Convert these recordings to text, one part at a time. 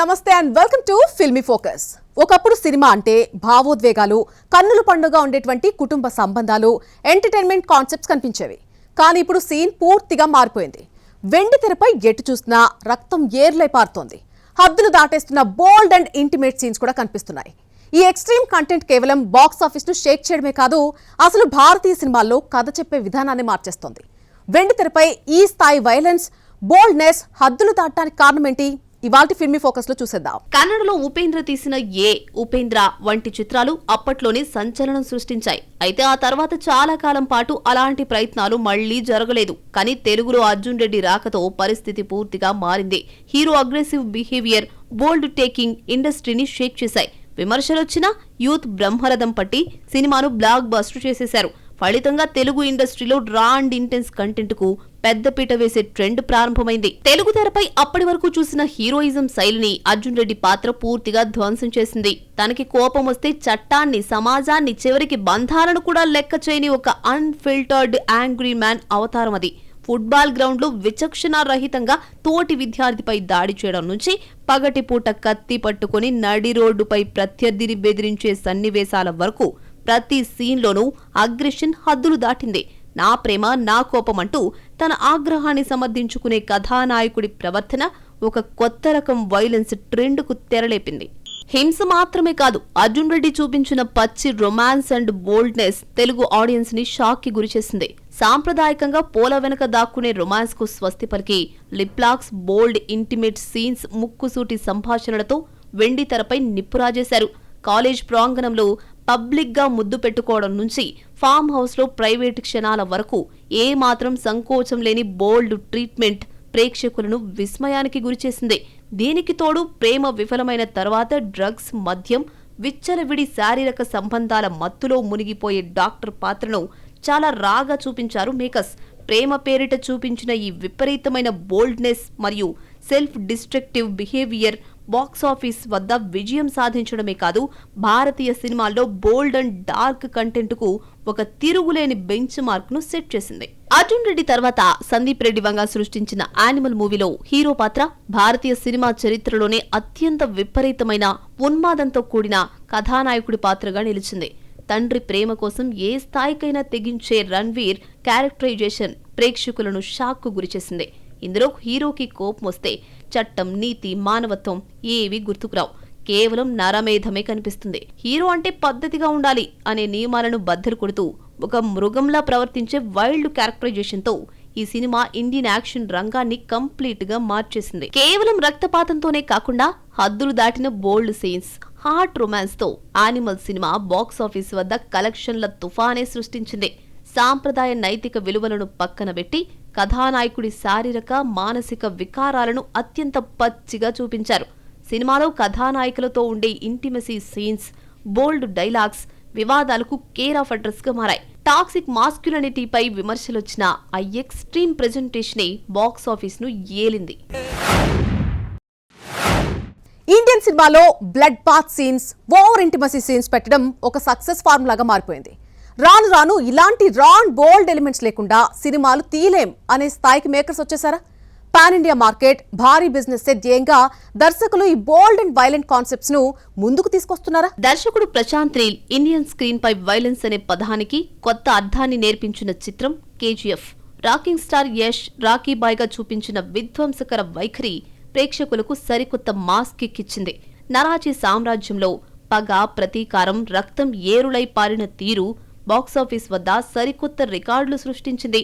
నమస్తే and welcome to filmy focus. ఒకప్పుడు cinema అంటే భావోద్వేగాలు, కన్నుల పండుగ ఉండేటువంటి కుటుంబ సంబంధాలు, ఎంటర్టైన్మెంట్ కాన్సెప్ట్స్ కనిపించేవి. కానీ ఇప్పుడు సీన్ పూర్తిగా మారిపోయింది. వెండి తెరపై ఎటు చూసినా రక్తం ఏర్లై పారుతోంది. హద్దులు దాటేస్తున్న బోల్డ్ అండ్ ఇంటిమేట్ సీన్స్ కూడా కనిపిస్తున్నాయి. ఈ ఎక్స్ట్రీమ్ కంటెంట్ కేవలం బాక్స్ ఆఫీస్ ను షేక్ చేయడమే కాదు, అసలు భారతీయ సినిమాల్లో కథ చెప్పే విధానాన్ని మార్చేస్తోంది. వెండి తెరపై ఈ స్థాయి వైలెన్స్, బోల్డ్నెస్, హద్దులు దాటడానికి కారణం ఏంటి? ఇవాల్టి ఫిల్మీ ఫోకస్ లో చూసేద్దాం. కన్నడలో ఉపేంద్ర తీసిన ఉపేంద్ర వంటి చిత్రాలు అప్పట్లోనే సంచలనం సృష్టించాయి. అయితే ఆ తర్వాత చాలా కాలం పాటు అలాంటి ప్రయత్నాలు మళ్లీ జరగలేదు. కానీ తెలుగులో అర్జున్ రెడ్డి రాకతో పరిస్థితి పూర్తిగా మారింది. హీరో అగ్రెసివ్ బిహేవియర్, బోల్డ్ టేకింగ్ ఇండస్ట్రీని షేక్ చేశాయి. విమర్శలొచ్చినా యూత్ బ్రహ్మరథం పట్టి సినిమాను బ్లాక్ బస్టర్ చేసేశారు. ఫలితంగా తెలుగు ఇండస్ట్రీలో రా అండ్ ఇంటెన్స్ కంటెంట్ కు పెద్దపీట వేసే ట్రెండ్ ప్రారంభమైంది. తెలుగు తెరపై అప్పటి వరకు చూసిన హీరోయిజం శైలిని అర్జున్ రెడ్డి పాత్ర పూర్తిగా ధ్వంసం చేసింది. తనకి కోపం వస్తే చట్టాన్ని, సమాజాన్ని, చివరికి బంధాలను కూడా లెక్క చేయని ఒక అన్ఫిల్టర్డ్ యాంగ్రీ మ్యాన్ అవతారం అది. ఫుట్బాల్ గ్రౌండ్ లో విచక్షణ రహితంగా తోటి విద్యార్థిపై దాడి చేయడం నుంచి పగటిపూట కత్తి పట్టుకుని నడి రోడ్డుపై ప్రత్యర్థిని బెదిరించే సన్నివేశాల వరకు ప్రతి సీన్లోనూ అగ్రెషన్ హద్దులు దాటింది. నా ప్రేమ నా కోపం అంటూ తన ఆగ్రహాన్ని సమర్థించుకునే కథానాయకుడి ప్రవర్తన ఒక కొత్త రకం వైలెన్స్ ట్రెండ్కు తెరలేపింది. హింస మాత్రమే కాదు, అర్జున్ రెడ్డి చూపించిన పచ్చి romance and boldness Telugu audience ని షాక్ కి గురిచేసింది. సాంప్రదాయకంగా పోల వెనక దాక్కునే రొమాన్స్ కు స్వస్తి పలికి లిప్లాక్స్, బోల్డ్ ఇంటిమేట్ సీన్స్, ముక్కుసూటి సంభాషణలతో వెండి తెరపై నిప్పురాజేశారు. కాలేజ్ ప్రాంగణంలో పబ్లిక్ గా ముద్దు పెట్టుకోవడం నుంచి ఫామ్ హౌస్ లో ప్రైవేట్ క్షణాల వరకు ఏ మాత్రం సంకోచం లేని బోల్డ్ ట్రీట్మెంట్ ప్రేక్షకులను విస్మయానికి గురిచేసింది. దీనికి తోడు ప్రేమ విఫలమైన తర్వాత డ్రగ్స్, మద్యం, విచ్చలవిడి శారీరక సంబంధాల మత్తులో మునిగిపోయే డాక్టర్ పాత్రను చాలా రాగా చూపించారు మేకర్స్. ప్రేమ పేరిట చూపించిన ఈ విపరీతమైన బోల్డ్నెస్ మరియు సెల్ఫ్ డిస్ట్రక్టివ్ బిహేవియర్ బాక్సాఫీస్ వద్ద విజయం సాధించడమే కాదు, భారతీయ సినిమాల్లో బోల్డ్ అండ్ డార్క్ కంటెంట్ కు ఒక తిరుగులేని బెంచ్ మార్క్ ను సెట్ చేసింది. అర్జున్ రెడ్డి తర్వాత సందీప్ రెడ్డి వంగ సృష్టించిన యానిమల్ మూవీలో హీరో పాత్ర భారతీయ సినిమా చరిత్రలోనే అత్యంత విపరీతమైన ఉన్మాదంతో కూడిన కథానాయకుడి పాత్రగా నిలిచింది. తండ్రి ప్రేమ కోసం ఏ స్థాయికైనా తెగించే రణ్వీర్ క్యారెక్టరైజేషన్ ప్రేక్షకులను షాక్ కు గురిచేసింది. ఇందులో హీరోకి కోపం వస్తే చట్టం, నీతి, మానవత్వం ఏవి గుర్తుకురావు. కేవలం నరమేధమే కనిపిస్తుంది. హీరో అంటే పద్ధతిగా ఉండాలి అనే నియమాలను బద్దలు కొడుతూ ఒక మృగంలా ప్రవర్తించే వైల్డ్ క్యారెక్టరైజేషన్ తో ఈ సినిమా ఇండియన్ యాక్షన్ రంగాన్ని కంప్లీట్ గా మార్చేసింది. కేవలం రక్తపాతంతోనే కాకుండా హద్దులు దాటిన బోల్డ్ సీన్స్, హార్ట్ రొమాన్స్ తో యానిమల్ సినిమా బాక్సాఫీస్ వద్ద కలెక్షన్ల తుఫానే సృష్టించింది. సాంప్రదాయ నైతిక విలువలను పక్కన పెట్టి కథానాయకుడి శారీరక, మానసిక వికారాలను అత్యంత పచ్చిగా చూపించారు. సినిమాలో కథానాయకులతో ఉండే ఇంటిమసీ సీన్స్, బోల్డ్ డైలాగ్స్ వివాదాలకు కేర్ ఆఫ్ అడ్రస్ గా మారాయి. టాక్సిక్ మాస్క్యులినిటీపై విమర్శలొచ్చిన ఆ ఎక్స్ట్రీమ్ ప్రెజెంటేషనే బాక్స్ ఆఫీస్ ను ఏలింది. ఇండియన్ సినిమాలో blood bath scenes, over intimacy scenes పెట్టడం ఒక సక్సెస్ ఫార్ములాగా మారిపోయింది. రాను రాను ఇలాంటి రా అండ్ బోల్డ్ ఎలిమెంట్స్ లేకుండా సినిమాలు తీలేం అనే స్థాయికి మేకర్స్ వచ్చేసారా? పాన్ ఇండియా మార్కెట్, భారీ బిజినెస్ ధ్యేయంగా దర్శకులు ఈ బోల్డ్ అండ్ వైలెంట్ కాన్సెప్ట్స్ ను ముందుకు తీసుకొస్తున్నారా? దర్శకుడు ప్రశాంత్ నీల్ ఇండియన్ స్క్రీన్ పై వైలెన్స్ అనే పదానికి కొత్త అర్థాన్ని నేర్పించిన చిత్రం KGF. Rocking star Yash Rocky boy గా చూపించిన విధ్వంసకర వైఖరి ప్రేక్షకులకు సరికొత్త మాస్ కిక్ ఇచ్చింది. నరాజీ సామ్రాజ్యంలో పగ, ప్రతీకారం, రక్తం ఏరులై పారిన తీరు బాక్సాఫీస్ వద్ద సరికొత్త రికార్డులు సృష్టించింది.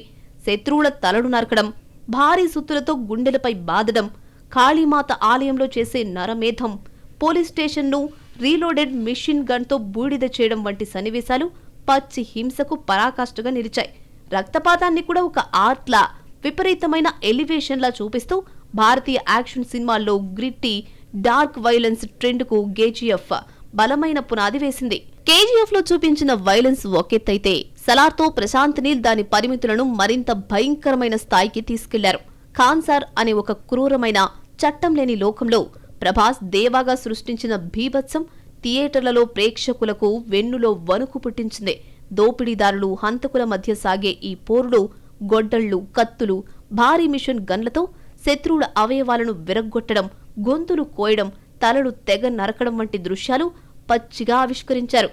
శత్రువుల తలలు నరకడం, భారీ సుత్తులతో గుండెలపై బాదడం, కాళీమాత ఆలయంలో చేసే నరమేధం, పోలీస్ స్టేషన్ను రీలోడెడ్ మిషన్ గన్ తో బూడిద చేయడం వంటి సన్నివేశాలు పచ్చి హింసకు పరాకాష్ఠగా నిలిచాయి. రక్తపాతాన్ని కూడా ఒక ఆర్ట్లా, విపరీతమైన ఎలివేషన్లా చూపిస్తూ భారతీయ యాక్షన్ సినిమాల్లో గ్రిట్టి, డార్క్ వైలెన్స్ ట్రెండ్ కు కేజీఎఫ్ బలమైన పునాది వేసింది. కేజీఎఫ్ లో చూపించిన వైలెన్స్ ఒకెత్తైతే సలార్తో ప్రశాంత్ నీల్ దాని పరిమితులను మరింత భయంకరమైన స్థాయికి తీసుకెళ్లారు. ఖాన్సార్ అనే ఒక క్రూరమైన, చట్టం లేని లోకంలో ప్రభాస్ దేవాగా సృష్టించిన బీభత్సం థియేటర్లలో ప్రేక్షకులకు వెన్నులో వణుకు పుట్టించింది. దోపిడీదారులు, హంతకుల మధ్య సాగే ఈ పోరులో గొడ్డళ్లు, కత్తులు, భారీ మిషన్ గన్లతో శత్రువుల అవయవాలను విరగ్గొట్టడం, గొంతులు కోయడం, తలలు తెగ నరకడం వంటి దృశ్యాలు పచ్చిగా ఆవిష్కరించారు.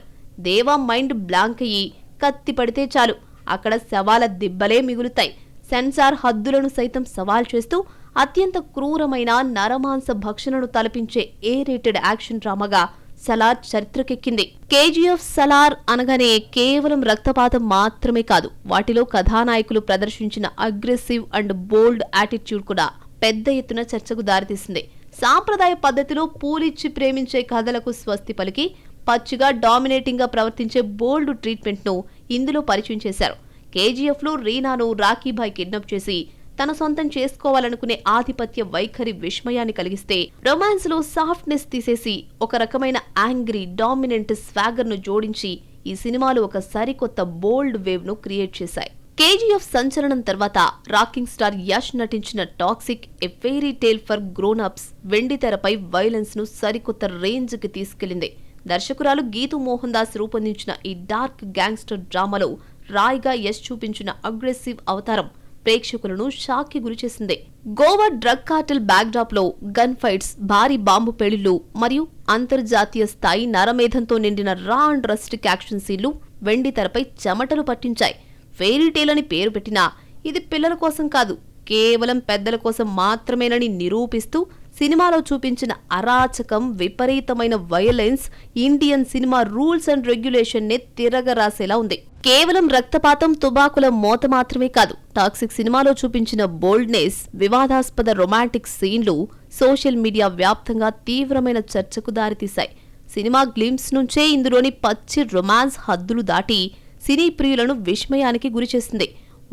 దేవా మైండ్ బ్లాంక్ అయ్యి కత్తి పడితే చాలు అక్కడ శవాల దిబ్బలే మిగులుతాయి. సెన్సార్ హద్దులను సైతం సవాల్ చేస్తూ అత్యంత క్రూరమైన నరమాంస భక్షణను తలపించే రేటెడ్ యాక్షన్ డ్రామాగా సలార్ చరిత్రకెక్కింది. కేజీఎఫ్ సలార్ అనగానే కేవలం రక్తపాతం మాత్రమే కాదు, వాటిలో కథానాయకులు ప్రదర్శించిన అగ్రెసివ్ అండ్ బోల్డ్ యాటిట్యూడ్ కూడా పెద్ద ఎత్తున చర్చకు దారితీసింది. సాంప్రదాయ పద్ధతిలో పూలిచ్చి ప్రేమించే కథలకు స్వస్తి పలికి పచ్చిగా డామినేటింగ్ గా ప్రవర్తించే బోల్డ్ ట్రీట్మెంట్ ను ఇందులో పరిచయం చేశారు. కేజీఎఫ్ లో రీనాను రాఖీభాయ్ కిడ్నాప్ చేసి తన సొంతం చేసుకోవాలనుకునే ఆధిపత్య వైఖరి విస్మయాన్ని కలిగిస్తే, రొమాన్స్ లో సాఫ్ట్నెస్ తీసేసి ఒక రకమైన యాంగ్రీ డామినెంట్ స్వాగర్ ను జోడించి ఈ సినిమాలు ఒక సరికొత్త బోల్డ్ వేవ్ ను క్రియేట్ చేశాయి. కేజీఎఫ్ సంచలనం తర్వాత రాకింగ్ స్టార్ యష్ నటించిన Toxic a fairy tale for grown ups వెండితెరపై వైలెన్స్ ను సరికొత్త రేంజ్ కి తీసుకెళ్లింది. దర్శకురాలు గీతూ మోహన్ దాస్ రూపొందించిన ఈ డార్క్ గ్యాంగ్స్టర్ డ్రామాలో రాయ్గా యష్ చూపించిన అగ్రెసివ్ అవతారం ప్రేక్షకులను షాక్ కి గురిచేసింది. గోవా డ్రగ్ కార్టెల్ బ్యాక్డ్రాప్ లో గన్ ఫైట్స్, భారీ బాంబు పేలుళ్లు మరియు అంతర్జాతీయ స్థాయి నరమేధంతో నిండిన రా అండ్ రస్టిక్ యాక్షన్ సీన్లు వెండితెరపై చెమటలు పట్టించాయి. ఫెయిరీ టేల్ అని పేరు పెట్టినా ఇది పిల్లల కోసం కాదు, కేవలం పెద్దల కోసం మాత్రమేనని నిరూపిస్తూ సినిమాలో చూపించిన అరాచకం, విపరీతమైన violence Indian cinema rules and regulation నే తిరగరాసేలా ఉంది. కేవలం రక్తపాతం, తుబాకుల మోత మాత్రమే కాదు, టాక్సిక్ సినిమాలో చూపించిన బోల్డ్నెస్, వివాదాస్పద రొమాంటిక్ సీన్లు సోషల్ మీడియా వ్యాప్తంగా తీవ్రమైన చర్చకు దారితీశాయి. సినిమా గ్లింప్స్ నుంచే ఇందులోని పచ్చి రొమాన్స్ హద్దులు దాటి సినీ ప్రియులను విస్మయానికి గురిచేసింది.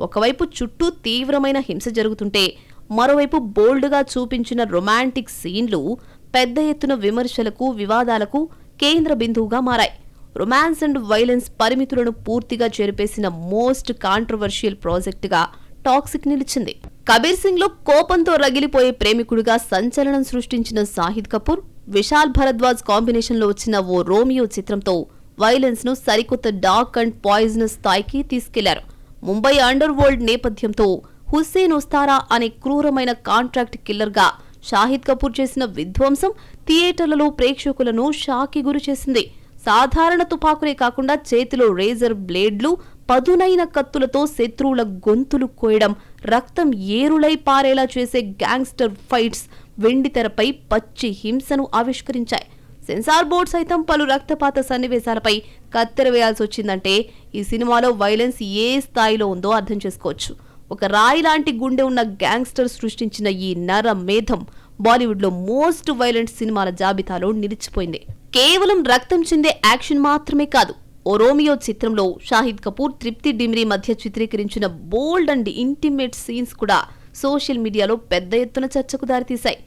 ఒకవైపు చుట్టూ తీవ్రమైన హింస జరుగుతుంటే, మరోవైపు బోల్డ్గా చూపించిన రొమాంటిక్ సీన్లు పెద్ద ఎత్తున విమర్శలకు, వివాదాలకు కేంద్ర బిందువుగా మారాయి. రొమాన్స్ అండ్ వైలెన్స్ పరిమితులను పూర్తిగా చెరిపేసిన మోస్ట్ కాంట్రవర్షియల్ ప్రాజెక్టుగా టాక్సిక్ నిలిచింది. కబీర్ సింగ్ లో కోపంతో రగిలిపోయే ప్రేమికుడిగా సంచలనం సృష్టించిన షాహిద్ కపూర్, విశాల్ భరద్వాజ్ కాంబినేషన్లో వచ్చిన ఓ రోమియో చిత్రంతో వైలెన్స్ ను సరికొత్త డార్క్ అండ్ పాయిజనస్ స్థాయికి తీసుకెళ్లారు. ముంబై అండర్ వరల్డ్ నేపథ్యంతో హుస్సేన్ ఉస్తారా అనే క్రూరమైన కాంట్రాక్ట్ కిల్లర్ గా షాహిద్ కపూర్ చేసిన విధ్వంసం థియేటర్లలో ప్రేక్షకులను షాక్కి గురిచేసింది. సాధారణ తుపాకులే కాకుండా చేతిలో రేజర్ బ్లేడ్లు, పదునైన కత్తులతో శత్రువుల గొంతులు కోయడం, రక్తం ఏరులై పారేలా చేసే గ్యాంగ్స్టర్ ఫైట్స్ వెండితెరపై పచ్చి హింసను ఆవిష్కరించాయి. సెన్సార్ బోర్డు సైతం పలు రక్తపాత సన్నివేశాలపై కత్తెర వేయాల్సి వచ్చిందంటే ఈ సినిమాలో వైలెన్స్ ఏ స్థాయిలో ఉందో అర్థం చేసుకోవచ్చు. ఒక రాయి లాంటి గుండె ఉన్న గ్యాంగ్స్టర్ సృష్టించిన ఈ నర మేధం బాలీవుడ్ లో మోస్ట్ వైలెంట్ సినిమాల జాబితాలో నిలిచిపోయింది. కేవలం రక్తం చిందే యాక్షన్ మాత్రమే కాదు, ఓ రోమియో చిత్రంలో షాహిద్ కపూర్, తృప్తి డిమ్రీ మధ్య చిత్రీకరించిన బోల్డ్ అండ్ ఇంటిమేట్ సీన్స్ కూడా సోషల్ మీడియాలో పెద్ద ఎత్తున చర్చకు దారితీశాయి.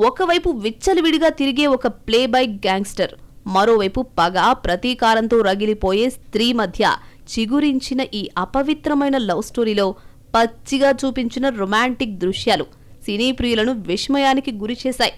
ఒకవైపు విచ్చలవిడిగా తిరిగే ఒక ప్లే బై గ్యాంగ్స్టర్, మరోవైపు పగ, ప్రతీకారంతో రగిలిపోయే స్త్రీ మధ్య చిగురించిన ఈ అపవిత్రమైన లవ్ స్టోరీలో పచ్చిగా చూపించిన రొమాంటిక్ దృశ్యాలు సినీ ప్రియులను విస్మయానికి గురిచేశాయి.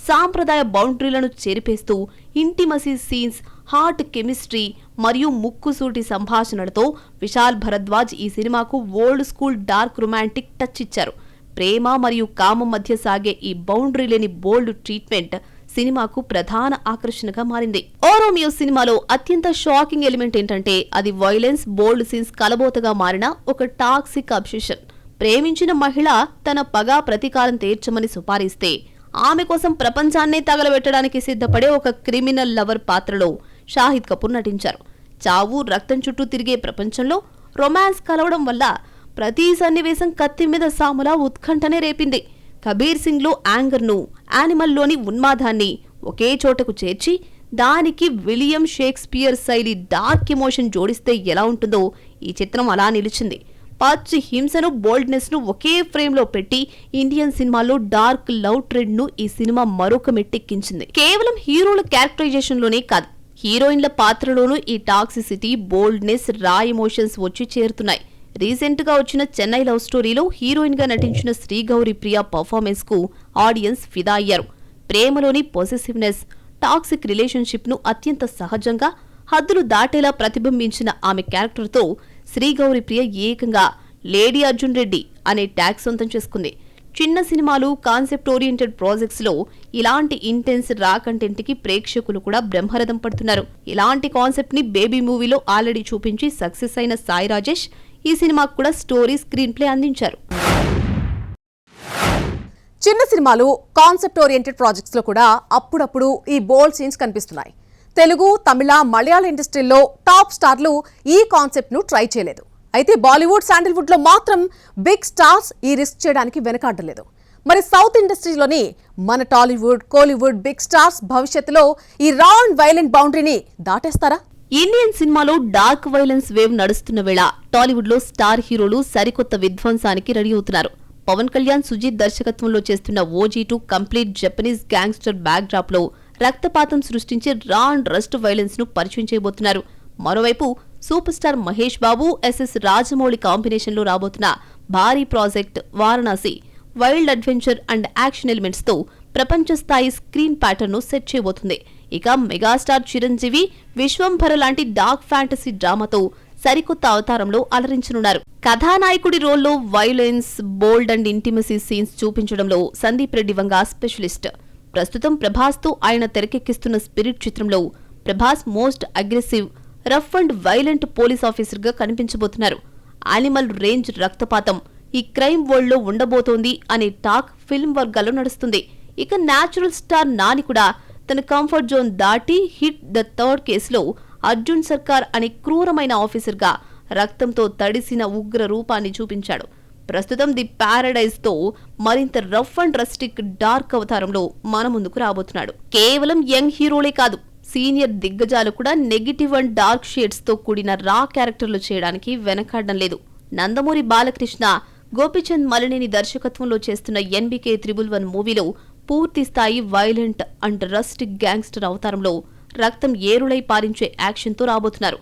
సాంప్రదాయ బౌండరీలను చెరిపేస్తూ ఇంటిమసీ సీన్స్, హాట్ కెమిస్ట్రీ మరియు ముక్కుసూటి సంభాషణలతో విశాల్ భరద్వాజ్ ఈ సినిమాకు old school dark romantic touch ఇచ్చారు. ప్రేమ మరియు కామం మధ్య సాగే ఈ బౌండరీ లేని బోల్డ్ ట్రీట్మెంట్ సినిమాకు ప్రధాన ఆకర్షణగా మారింది. ఓ రోమియో సినిమాలో అత్యంత షాకింగ్ ఎలిమెంట్ ఏంటంటే అది వైలెన్స్, బోల్డ్ సీన్స్ కలబోతగా మారిన ఒక టాక్సిక్ అబ్సెషన్. ప్రేమించిన మహిళ తన పగ, ప్రతీకారం తీర్చమని సుపారిస్తే ఆమె కోసం ప్రపంచాన్నే తగలబెట్టడానికి సిద్ధపడే ఒక క్రిమినల్ లవర్ పాత్రలో షాహిద్ కపూర్ నటించారు. చావు, రక్తం చుట్టూ తిరిగే ప్రపంచంలో రొమాన్స్ కలవడం వల్ల ప్రతి సన్నివేశం కత్తి మీద సాములా ఉత్కంఠనే రేపింది. కబీర్ సింగ్ లో యాంగర్ను, యానిమల్లోని ఉన్మాదాన్ని ఒకే చోటకు చేర్చి దానికి విలియం షేక్స్పియర్ శైలి డార్క్ ఎమోషన్ జోడిస్తే ఎలా ఉంటుందో ఈ చిత్రం అలా నిలిచింది. పచ్చి హింసను, బోల్డ్నెస్ ను ఒకే ఫ్రేమ్ లో పెట్టి ఇండియన్ సినిమాలో డార్క్ లవ్ ట్రెండ్ ను ఈ సినిమా మరొక మెట్టెక్కించింది. కేవలం హీరోల క్యారెక్టరైజేషన్ లోనే కాదు, హీరోయిన్ల పాత్రలోనూ ఈ టాక్సిసిటీ, బోల్డ్నెస్, రా ఎమోషన్స్ వచ్చి చేరుతున్నాయి. రీసెంట్ గా వచ్చిన చెన్నై లవ్ స్టోరీలో హీరోయిన్ గా నటించిన శ్రీగౌరి ప్రియ పర్ఫార్మెన్స్ కు ఆడియన్స్ ఫిదా అయ్యారు. ప్రేమలోని పొసెసివ్నెస్, టాక్సిక్ రిలేషన్షిప్ ను అత్యంత సహజంగా, హద్దులు దాటేలా ప్రతిబింబించిన ఆమె క్యారెక్టర్తో శ్రీగౌరి ప్రియ ఏకంగా లేడీ అర్జున్ రెడ్డి అనే ట్యాగ్ సొంతం చేసుకుంది. చిన్న సినిమాలు, కాన్సెప్ట్ ఓరియంటెడ్ ప్రాజెక్ట్స్ లో ఇలాంటి ఇంటెన్స్ రా కంటెంట్ కి ప్రేక్షకులు కూడా బ్రహ్మరథం పడుతున్నారు. ఇలాంటి కాన్సెప్ట్ ని బేబీ మూవీలో ఆల్రెడీ చూపించి సక్సెస్ అయిన సాయి రాజేష్ ఈ సినిమాకు కూడా స్టోరీ స్క్రీన్ ప్లే అందించారు. చిన్న సినిమాలు, కాన్సెప్ట్ ఓరియంటెడ్ ప్రాజెక్ట్స్ లో కూడా అప్పుడప్పుడు ఈ బోల్డ్ సీన్స్ కనిపిస్తున్నాయి. తెలుగు, తమిళ, మలయాళ ఇండస్ట్రీల్లో టాప్ స్టార్లు ఈ కాన్సెప్ట్ ను ట్రై చేయలేదు. అయితే బాలీవుడ్, శాండిల్వుడ్ లో మాత్రం బిగ్ స్టార్స్ ఈ రిస్క్ చేయడానికి వెనకాడలేదు. మరి సౌత్ ఇండస్ట్రీలోని మన టాలీవుడ్, కోలీవుడ్ బిగ్ స్టార్స్ భవిష్యత్తులో ఈ రా అండ్ వైలెంట్ బౌండరీని దాటేస్తారా? ఇండియన్ సినిమాలో డార్క్ వైలెన్స్ వేవ్ నడుస్తున్న వేళ టాలీవుడ్ లో స్టార్ హీరోలు సరికొత్త విధ్వంసానికి రెడీ అవుతున్నారు. పవన్ కళ్యాణ్, సుజీత్ దర్శకత్వంలో చేస్తున్న OG2 complete Japanese gangster back drop లో రక్తపాతం సృష్టించి రా అండ్ రస్ట్ వైలెన్స్ ను పరిచయం చేయబోతున్నారు. మరోవైపు super star Mahesh Babu, SS Rajamouli combination లో రాబోతున్న భారీ project Varanasi wild adventure and action elements తో ప్రపంచ స్థాయి స్క్రీన్ ప్యాటర్న్ ను సెట్ చేయబోతుంది. ఇక మెగాస్టార్ చిరంజీవి విశ్వంభర లాంటి డార్క్ ఫ్యాంటసీ డ్రామాతో సరికొత్త అవతారంలో అలరించనున్నారు. కథానాయకుడి రోల్లో violence, bold and intimacy scenes చూపించడంలో సందీప్ రెడ్డి వంగ స్పెషలిస్ట్. ప్రస్తుతం ప్రభాస్ తో ఆయన తెరకెక్కిస్తున్న స్పిరిట్ చిత్రంలో Prabhas most aggressive, rough and violent police officer గా కనిపించబోతున్నారు. యానిమల్ రేంజ్ రక్తపాతం ఈ క్రైమ్ వరల్డ్ లో ఉండబోతోంది అనే టాక్ ఫిల్మ్ వర్గాల్లో నడుస్తుంది. ఇక న్యాచురల్ స్టార్ నాని కూడా తన కంఫర్ట్ జోన్ దాటి హిట్ ద థర్డ్ కేసులో అర్జున్ సర్కార్ అనే క్రూరమైన ఆఫీసర్ గా రక్తంతో తడిసిన ఉగ్ర రూపాన్ని చూపించాడు. ప్రస్తుతం ది ప్యారడైజ్ తో మరింత రఫ్ అండ్ రస్టిక్ డార్క్ అవతారంలో మన ముందుకు రాబోతున్నాడు. కేవలం యంగ్ హీరోలే కాదు, సీనియర్ దిగ్గజాలు కూడా నెగిటివ్ అండ్ డార్క్ షేడ్స్ తో కూడిన రా క్యారెక్టర్లు చేయడానికి వెనకాడడం లేదు. నందమూరి బాలకృష్ణ, గోపీచంద్ మలినేని దర్శకత్వంలో చేస్తున్న NBK 111 మూవీలో పూర్తి స్థాయి వైలెంట్ అండ్ రస్టిక్ గ్యాంగ్స్టర్ అవతారంలో రక్తం ఏరులై పారించే యాక్షన్ తో రాబోతున్నారు.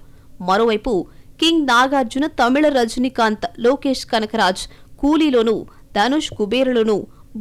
మరోవైపు కింగ్ నాగార్జున, తమిళ రజనీకాంత్, లోకేష్ కనకరాజ్ కూలీలోనూ, ధనుష్ కుబేరులోనూ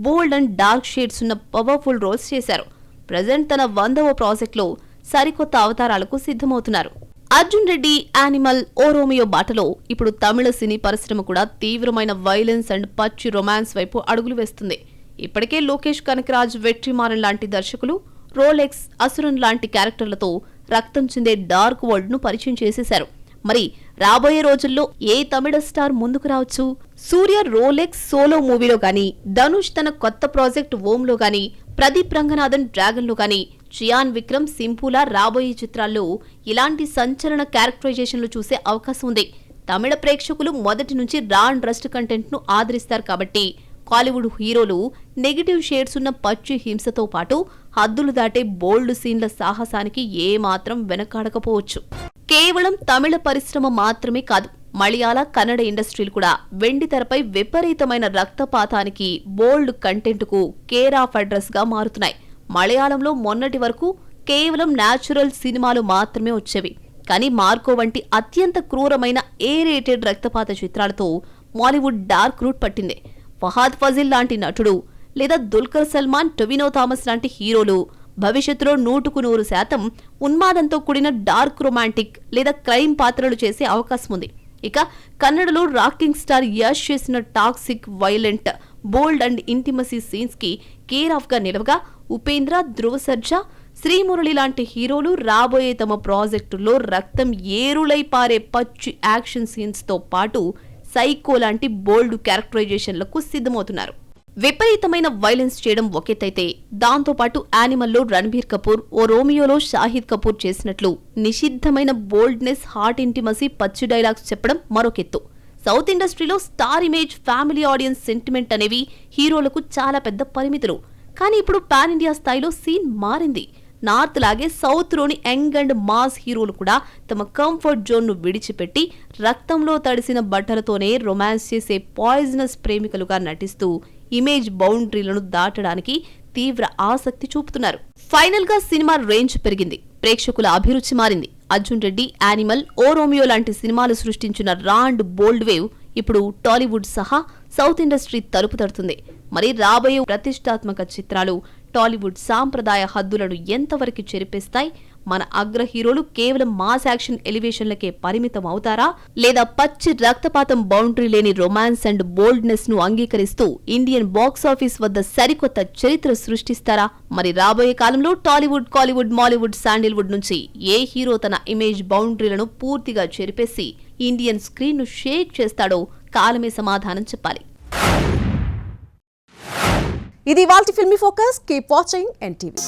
బోల్డ్ అండ్ డార్క్ షేడ్స్ ఉన్న పవర్ఫుల్ రోల్స్ చేశారు. ప్రజెంట్ తన 100వ ప్రాజెక్ట్లో సరికొత్త అవతారాలకు సిద్ధమవుతున్నారు. Arjun Reddy, Animal, O Romeo బాటలో ఇప్పుడు తమిళ సినీ పరిశ్రమ కూడా తీవ్రమైన వైలెన్స్ అండ్ పచ్చి రొమాన్స్ వైపు అడుగులు వేస్తుంది. ఇప్పటికే లోకేష్ కనకరాజ్, వెట్రిమారన్ లాంటి దర్శకులు రోలెక్స్, అసురన్ లాంటి క్యారెక్టర్లతో రక్తం చెందే డార్క్ వరల్డ్ ను పరిచయం చేసేశారు. మరి రాబోయే రోజుల్లో ఏ తమిళ స్టార్ ముందుకు రావచ్చు? సూర్య రోలెక్స్ సోలో మూవీలో గానీ, ధనుష్ తన కొత్త ప్రాజెక్ట్ ఓమ్ లో గానీ, ప్రదీప్ రంగనాథన్ డ్రాగన్ లో గానీ, చియాన్ విక్రమ్, సింపులా రాబోయే చిత్రాల్లో ఇలాంటి సంచలన క్యారెక్టరైజేషన్లు చూసే అవకాశం ఉంది. తమిళ ప్రేక్షకులు మొదటి నుంచి రా అండ్ రస్ట్ కంటెంట్ ను ఆదరిస్తారు కాబట్టి కాలీవుడ్ హీరోలు నెగిటివ్ షేడ్స్ ఉన్న పచ్చి హింసతో పాటు హద్దులు దాటే బోల్డ్ సీన్ల సాహసానికి ఏమాత్రం వెనకాడకపోవచ్చు. కేవలం తమిళ పరిశ్రమ మాత్రమే కాదు, మలయాళ, కన్నడ ఇండస్ట్రీలు కూడా వెండి తెరపై విపరీతమైన రక్తపాతానికి, బోల్డ్ కంటెంట్ కు కేర్ ఆఫ్ అడ్రస్ గా మారుతున్నాయి. మలయాళంలో మొన్నటి వరకు కేవలం న్యాచురల్ సినిమాలు మాత్రమే వచ్చేవి. కానీ మార్కో వంటి అత్యంత క్రూరమైన రేటెడ్ రక్తపాత చిత్రాలతో మాలీవుడ్ డార్క్ రూట్ పట్టింది. ఫహాద్ ఫజిల్ లాంటి నటుడు లేదా దుల్కర్ సల్మాన్, టొవినో థామస్ లాంటి హీరోలు భవిష్యత్తులో 100% ఉన్మాదంతో కూడిన డార్క్ రొమాంటిక్ లేదా క్రైమ్ పాత్రలు చేసే అవకాశం ఉంది. ఇక కన్నడలో రాకింగ్ స్టార్ యష్ చేసిన toxic, violent, bold and intimacy scenes కి కేర్ ఆఫ్ గా నిలవగా ఉపేంద్ర, ధ్రువ సర్జా, శ్రీమురళి లాంటి హీరోలు రాబోయే తమ ప్రాజెక్టుల్లో రక్తం ఏరులై పారే పచ్చి యాక్షన్ సీన్స్ తో పాటు సైకో లాంటి బోల్డ్ క్యారెక్టరైజేషన్లకు సిద్ధమవుతున్నారు. విపరీతమైన వైలెన్స్ చేయడం ఒకెత్తైతే, దాంతోపాటు యానిమల్లో రణబీర్ కపూర్, ఓ రోమియోలో షాహిద్ కపూర్ చేసినట్లు నిషిద్ధమైన బోల్డ్నెస్, హాట్ ఇంటిమసీ, పచ్చి డైలాగ్స్ చెప్పడం మరొకెత్తు. సౌత్ ఇండస్ట్రీలో star image, family audience sentiment అనేవి హీరోలకు చాలా పెద్ద పరిమితులు. కానీ ఇప్పుడు పాన్ ఇండియా స్థాయిలో సీన్ మారింది. నార్త్ లాగే సౌత్ లోని యంగ్ అండ్ మాస్ హీరోలు కూడా తమ కంఫర్ట్ జోన్ ను విడిచిపెట్టి రక్తంలో తడిసిన బట్టలతోనే రొమాన్స్ చేసే పాయిజనస్ ప్రేమికులుగా నటిస్తూ ఇమేజ్ బౌండరీలను దాటడానికి తీవ్ర ఆసక్తి చూపుతున్నారు. ఫైనల్ గా సినిమా రేంజ్ పెరిగింది, ప్రేక్షకుల అభిరుచి మారింది. Arjun Reddy, Animal, O Romeo లాంటి సినిమాలు సృష్టించిన రా అండ్ బోల్డ్ వేవ్ ఇప్పుడు టాలీవుడ్ సహా సౌత్ ఇండస్ట్రీ తలుపు తడుతుంది. మరి రాబోయే ప్రతిష్టాత్మక చిత్రాలు టాలీవుడ్ సాంప్రదాయ హద్దులను ఎంతవరకు చెరిపేస్తాయి, మన అగ్ర హీరోలు కేవలం మాస్ యాక్షన్ ఎలివేషన్లకే పరిమితం అవుతారా, లేదా పచ్చి రక్తపాతం బౌండరీ లేని రొమాన్స్ అండ్ బోల్డ్నెస్ ను అంగీకరిస్తూ ఇండియన్ బాక్సాఫీస్ వద్ద సరికొత్త చరిత్ర సృష్టిస్తారా? మరి రాబోయే కాలంలో టాలీవుడ్, కాలీవుడ్, మాలీవుడ్, శాండిల్వుడ్ నుంచి ఏ హీరో తన ఇమేజ్ బౌండరీలను పూర్తిగా చెరిపేసి ఇండియన్ స్క్రీన్ ను షేక్ చేస్తాడో కాలమే సమాధానం చెప్పాలి. ఇది ఇవాల్టి filmy focus. Keep watching NTV.